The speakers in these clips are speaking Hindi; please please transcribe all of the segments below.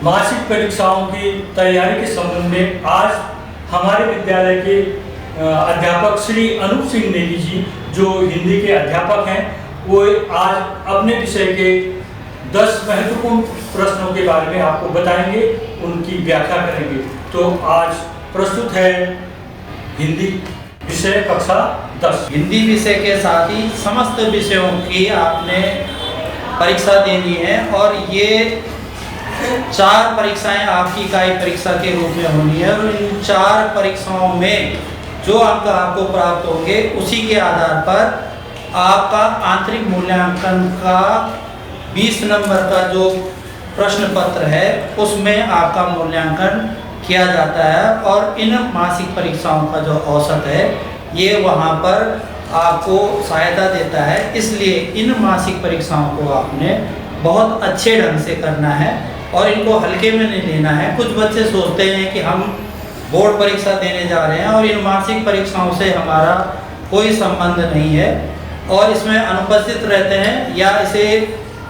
मासिक परीक्षाओं की तैयारी के संबंध में आज हमारे विद्यालय के अध्यापक श्री अनूप सिंह नेगी जी, जो हिंदी के अध्यापक हैं, वो आज अपने विषय के 10 महत्वपूर्ण प्रश्नों के बारे में आपको बताएंगे, उनकी व्याख्या करेंगे। तो आज प्रस्तुत है हिंदी विषय कक्षा 10। हिंदी विषय के साथ ही समस्त विषयों की आपने परीक्षा देनी है और ये 4 परीक्षाएं आपकी इकाई परीक्षा के रूप में होनी है और इन 4 परीक्षाओं में जो अंक आपको प्राप्त होंगे उसी के आधार पर आपका आंतरिक मूल्यांकन का 20 नंबर का जो प्रश्न पत्र है उसमें आपका मूल्यांकन किया जाता है और इन मासिक परीक्षाओं का जो औसत है ये वहाँ पर आपको सहायता देता है। इसलिए इन मासिक परीक्षाओं को आपने बहुत अच्छे ढंग से करना है और इनको हल्के में नहीं लेना है। कुछ बच्चे सोचते हैं कि हम बोर्ड परीक्षा देने जा रहे हैं और इन मासिक परीक्षाओं से हमारा कोई संबंध नहीं है और इसमें अनुपस्थित रहते हैं या इसे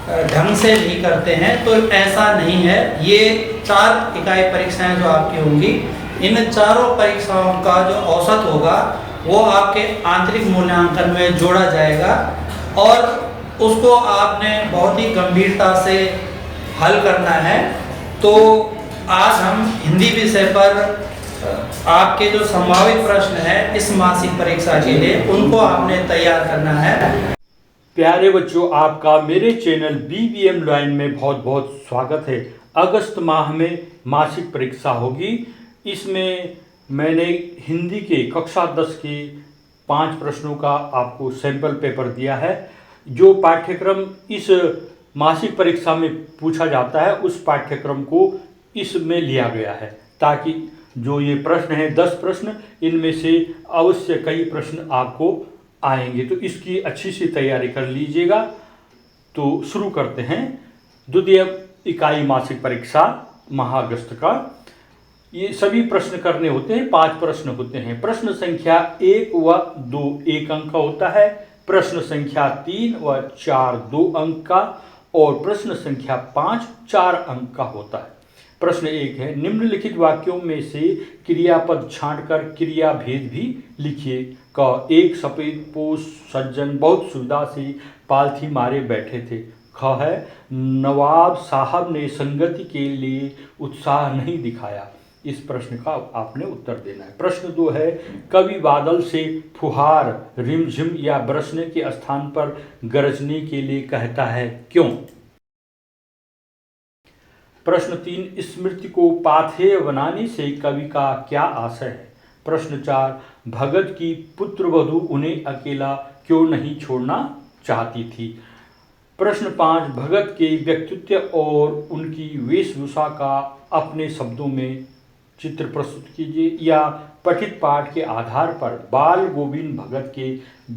ढंग से नहीं करते हैं, तो ऐसा नहीं है। ये 4 इकाई परीक्षाएं जो आपकी होंगी, इन चारों परीक्षाओं का जो औसत होगा वो आपके आंतरिक मूल्यांकन में जोड़ा जाएगा और उसको आपने बहुत ही गंभीरता से हल करना है। तो आज हम हिंदी विषय पर आपके जो संभावित प्रश्न है इस मासिक परीक्षा के लिए, उनको आपने तैयार करना है। प्यारे बच्चों, आपका मेरे चैनल BBM लाइन में बहुत बहुत स्वागत है। अगस्त माह में मासिक परीक्षा होगी। इसमें मैंने हिंदी के कक्षा 10 के 5 प्रश्नों का आपको सैंपल पेपर दिया है। जो पाठ्यक्रम इस मासिक परीक्षा में पूछा जाता है उस पाठ्यक्रम को इसमें लिया गया है, ताकि जो ये प्रश्न हैं 10 प्रश्न, इनमें से अवश्य कई प्रश्न आपको आएंगे, तो इसकी अच्छी सी तैयारी कर लीजिएगा। तो शुरू करते हैं। द्वितीय इकाई मासिक परीक्षा माह अगस्त का ये सभी प्रश्न करने होते हैं। 5 प्रश्न होते हैं। प्रश्न संख्या 1 व 2 1 अंक का होता है, प्रश्न संख्या 3 व 4 2 अंक का और प्रश्न संख्या 5 4 अंक का होता है। प्रश्न 1 है, निम्नलिखित वाक्यों में से क्रियापद छांटकर क्रियाभेद भी लिखिए। क, एक सफेद पोष सज्जन बहुत सुविधा से पालथी मारे बैठे थे। ख है, नवाब साहब ने संगति के लिए उत्साह नहीं दिखाया। इस प्रश्न का आपने उत्तर देना है। प्रश्न 2 है, कवि बादल से फुहार रिमझिम या बरसने के स्थान पर गरजने के लिए कहता है, क्यों? प्रश्न 3, स्मृति को पाथेय बनाने से कवि का क्या आशय है? प्रश्न 4, भगत की पुत्रवधू उन्हें अकेला क्यों नहीं छोड़ना चाहती थी? प्रश्न 5, भगत के व्यक्तित्व और उनकी वेशभूषा का अपने शब्दों में चित्र प्रस्तुत कीजिए या पठित पाठ के आधार पर बाल गोविंद भगत के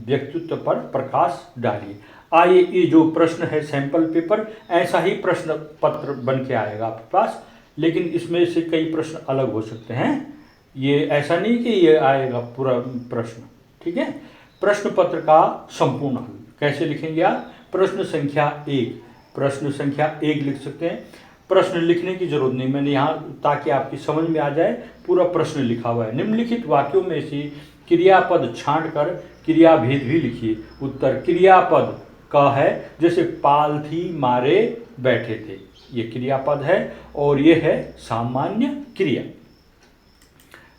व्यक्तित्व पर प्रकाश डालिए। आइए, ये जो प्रश्न है सैंपल पेपर, ऐसा ही प्रश्न पत्र बन के आएगा आपके पास, लेकिन इसमें से कई प्रश्न अलग हो सकते हैं। ये ऐसा नहीं कि ये आएगा पूरा प्रश्न, ठीक है। प्रश्न पत्र का संपूर्ण हल कैसे लिखेंगे आप? प्रश्न संख्या 1, प्रश्न संख्या 1 लिख सकते हैं। प्रश्न लिखने की जरूरत नहीं, मैंने यहाँ ताकि आपकी समझ में आ जाए पूरा प्रश्न लिखा हुआ है। निम्नलिखित वाक्यों में से क्रियापद छांटकर क्रियाभेद भी लिखिए। उत्तर क्रियापद का है, जैसे पालथी मारे बैठे थे, ये क्रियापद है और ये है सामान्य क्रिया।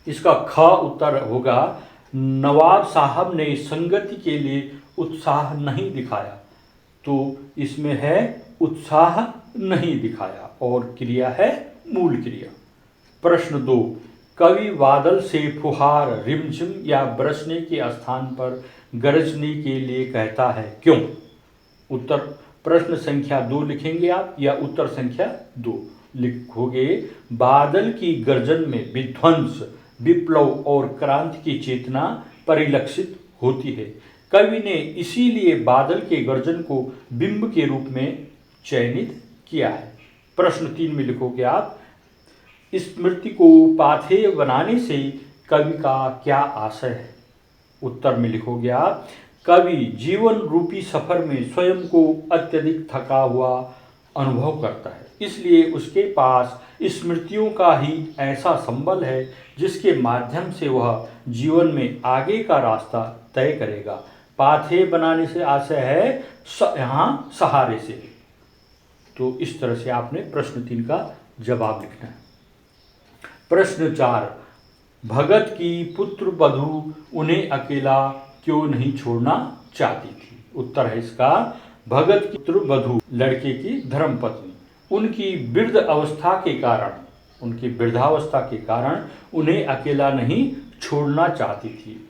इसका ख उत्तर होगा, नवाब साहब ने संगति के लिए उत्साह नहीं दिखाया। तो इसमें है उत्साह नहीं दिखाया और क्रिया है मूल क्रिया। प्रश्न 2, कवि बादल से फुहार रिमझिम या बरसने के स्थान पर गरजने के लिए कहता है, क्यों? उत्तर प्रश्न संख्या 2 लिखेंगे आप या उत्तर संख्या 2 लिखोगे। बादल की गर्जन में विध्वंस, विप्लव और क्रांति की चेतना परिलक्षित होती है। कवि ने इसीलिए बादल के गर्जन को बिंब के रूप में चयनित किया है। प्रश्न 3 में लिखोगे आप, स्मृति को पाथेय बनाने से कवि का क्या आशय है? उत्तर में लिखोगे आप, कवि जीवन रूपी सफर में स्वयं को अत्यधिक थका हुआ अनुभव करता है, इसलिए उसके पास स्मृतियों का ही ऐसा संबल है जिसके माध्यम से वह जीवन में आगे का रास्ता तय करेगा। पाथेय बनाने से आशय है यहाँ सहारे से। तो इस तरह से आपने प्रश्न 3 का जवाब लिखना है। प्रश्न 4, भगत की पुत्र वधू उन्हें अकेला क्यों नहीं छोड़ना चाहती थी? उत्तर है इसका, भगत की पुत्र वधू लड़के की धर्मपत्नी उनकी वृद्धावस्था के कारण उन्हें अकेला नहीं छोड़ना चाहती थी।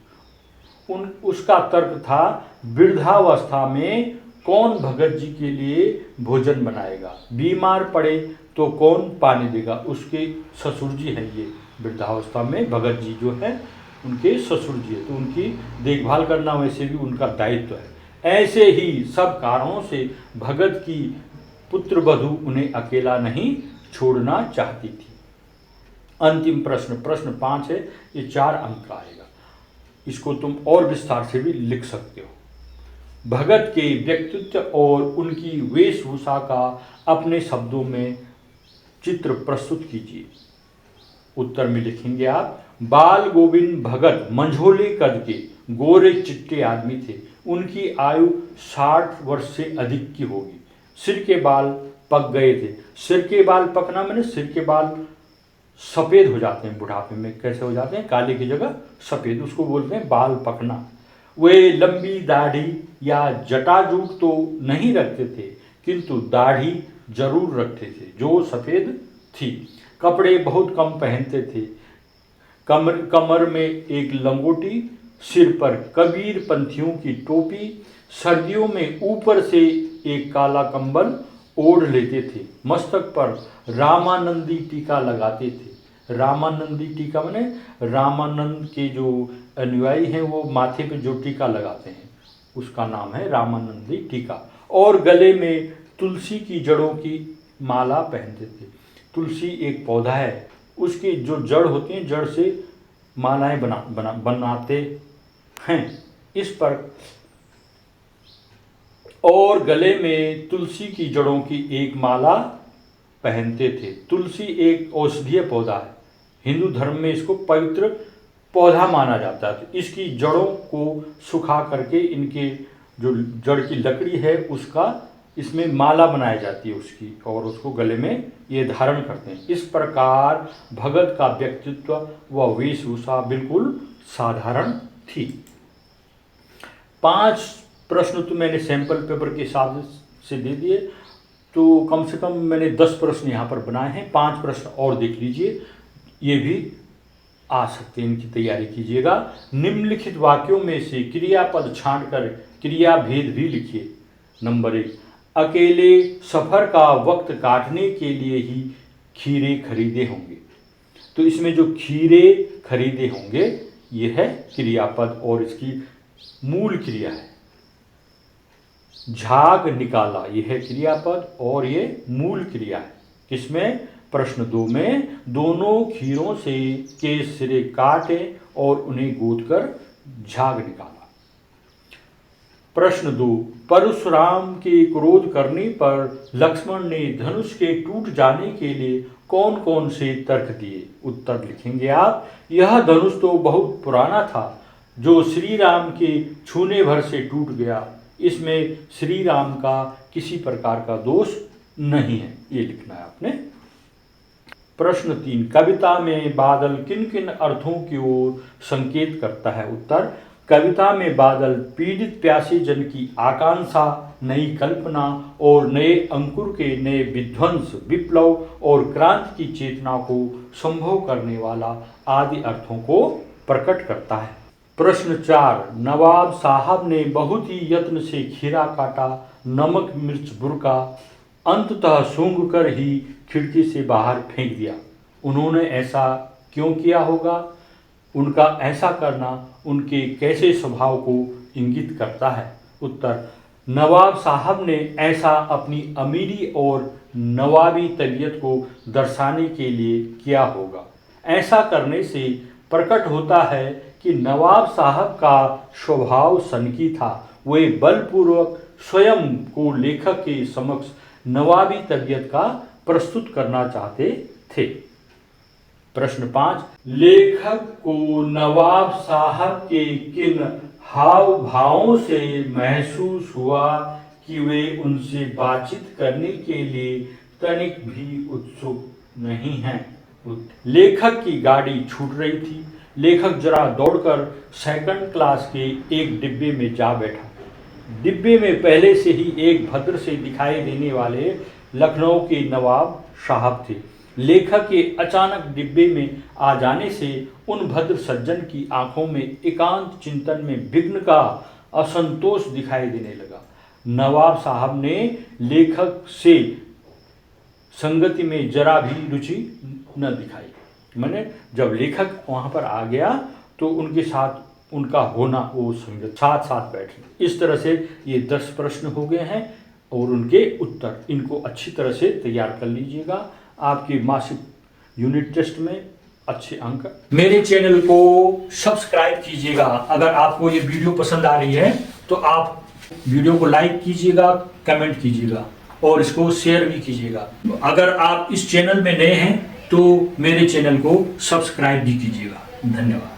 उसका तर्क था, वृद्धावस्था में कौन भगत जी के लिए भोजन बनाएगा, बीमार पड़े तो कौन पानी देगा? उसके ससुर जी हैं, ये वृद्धावस्था में भगत जी जो है उनके ससुर जी है, तो उनकी देखभाल करना वैसे भी उनका दायित्व है। ऐसे ही सब कारणों से भगत की पुत्र वधू उन्हें अकेला नहीं छोड़ना चाहती थी। अंतिम प्रश्न, प्रश्न 5 है, ये 4 अंक का आएगा, इसको तुम और विस्तार से भी लिख सकते हो। भगत के व्यक्तित्व और उनकी वेशभूषा का अपने शब्दों में चित्र प्रस्तुत कीजिए। उत्तर में लिखेंगे आप, बाल गोविंद भगत मंझोले कद के गोरे चिट्टे आदमी थे। उनकी आयु 60 वर्ष से अधिक की होगी। सिर के बाल पक गए थे। सिर के बाल पकना मैंने सिर के बाल सफ़ेद हो जाते हैं बुढ़ापे में। कैसे हो जाते हैं? काले की जगह सफ़ेद, उसको बोलते हैं बाल पकना। वे लंबी दाढ़ी या जटाजूट तो नहीं रखते थे, किंतु दाढ़ी जरूर रखते थे जो सफ़ेद थी। कपड़े बहुत कम पहनते थे। कमर में एक लंगोटी, सिर पर कबीर पंथियों की टोपी, सर्दियों में ऊपर से एक काला कंबल ओढ़ लेते थे। मस्तक पर रामानंदी टीका लगाते थे। रामानंदी टीका माने रामानंद के जो अनुयायी हैं वो माथे पे जो टीका लगाते हैं उसका नाम है रामानंदी टीका। और गले में तुलसी की जड़ों की माला पहनते थे। तुलसी एक पौधा है, उसकी जो जड़ होती हैं, जड़ से मालाएं बनाते हैं। इस पर और गले में तुलसी की जड़ों की एक माला पहनते थे। तुलसी एक औषधीय पौधा है। हिंदू धर्म में इसको पवित्र पौधा माना जाता है। तो इसकी जड़ों को सुखा करके इनके जो जड़ की लकड़ी है उसका इसमें माला बनाई जाती है उसकी, और उसको गले में ये धारण करते हैं। इस प्रकार भगत का व्यक्तित्व व वेशभूषा बिल्कुल साधारण थी। 5 प्रश्न तो मैंने सैंपल पेपर के हिसाब से दे दिए, तो कम से कम मैंने 10 प्रश्न यहाँ पर बनाए हैं। 5 प्रश्न और देख लीजिए, ये भी आ सकते हैं, इनकी तैयारी कीजिएगा। निम्नलिखित वाक्यों में से क्रियापद छांटकर क्रिया भेद भी लिखिए। नंबर 1, अकेले सफ़र का वक्त काटने के लिए ही खीरे खरीदे होंगे। तो इसमें जो खीरे खरीदे होंगे ये है क्रियापद और इसकी मूल क्रिया है। झाग निकाला, यह है क्रियापद और ये मूल क्रिया है। किसमें? प्रश्न 2 में, दोनों खीरों से के सिरे काटे और उन्हें गूंथकर झाग निकाला। प्रश्न 2, परशुराम के क्रोध करने पर लक्ष्मण ने धनुष के टूट जाने के लिए कौन कौन से तर्क दिए? उत्तर लिखेंगे आप, यह धनुष तो बहुत पुराना था जो श्री राम के छूने भर से टूट गया। इसमें श्री राम का किसी प्रकार का दोष नहीं है, ये लिखना है आपने। प्रश्न 3, कविता में बादल किन किन अर्थों की ओर संकेत करता है? उत्तर, कविता में बादल पीड़ित प्यासे जन की आकांक्षा, नई कल्पना और नए अंकुर के नए विध्वंस, विप्लव और क्रांति की चेतना को संभव करने वाला आदि अर्थों को प्रकट करता है। प्रश्न 4, नवाब साहब ने बहुत ही यत्न से खीरा काटा, नमक मिर्च बुरका, अंततः सूंघ कर ही खिड़की से बाहर फेंक दिया। उन्होंने ऐसा क्यों किया होगा? उनका ऐसा करना उनके कैसे स्वभाव को इंगित करता है? उत्तर, नवाब साहब ने ऐसा अपनी अमीरी और नवाबी तबीयत को दर्शाने के लिए किया होगा। ऐसा करने से प्रकट होता है कि नवाब साहब का स्वभाव सनकी था। वे बलपूर्वक स्वयं को लेखक के समक्ष नवाबी तबीयत का प्रस्तुत करना चाहते थे। प्रश्न 5, लेखक को नवाब साहब के किन हाव भावों से महसूस हुआ कि वे उनसे बातचीत करने के लिए तनिक भी उत्सुक नहीं हैं? लेखक की गाड़ी छूट रही थी। लेखक जरा दौड़कर सेकंड क्लास के एक डिब्बे में जा बैठा। डिब्बे में पहले से ही एक भद्र से दिखाई देने वाले लखनऊ के नवाब साहब थे। लेखक के अचानक डिब्बे में आ जाने से उन भद्र सज्जन की आंखों में एकांत चिंतन में विघ्न का असंतोष दिखाई देने लगा। नवाब साहब ने लेखक से संगति में जरा भी रुचि न दिखाई। मैंने जब लेखक वहाँ पर आ गया तो उनके साथ उनका होना, वो संगत साथ साथ बैठे। इस तरह से ये 10 प्रश्न हो गए हैं और उनके उत्तर, इनको अच्छी तरह से तैयार कर लीजिएगा। आपके मासिक यूनिट टेस्ट में अच्छे अंक। मेरे चैनल को सब्सक्राइब कीजिएगा। अगर आपको ये वीडियो पसंद आ रही है तो आप वीडियो को लाइक कीजिएगा, कमेंट कीजिएगा और इसको शेयर भी कीजिएगा। अगर आप इस चैनल में नए हैं तो मेरे चैनल को सब्सक्राइब भी कीजिएगा। धन्यवाद।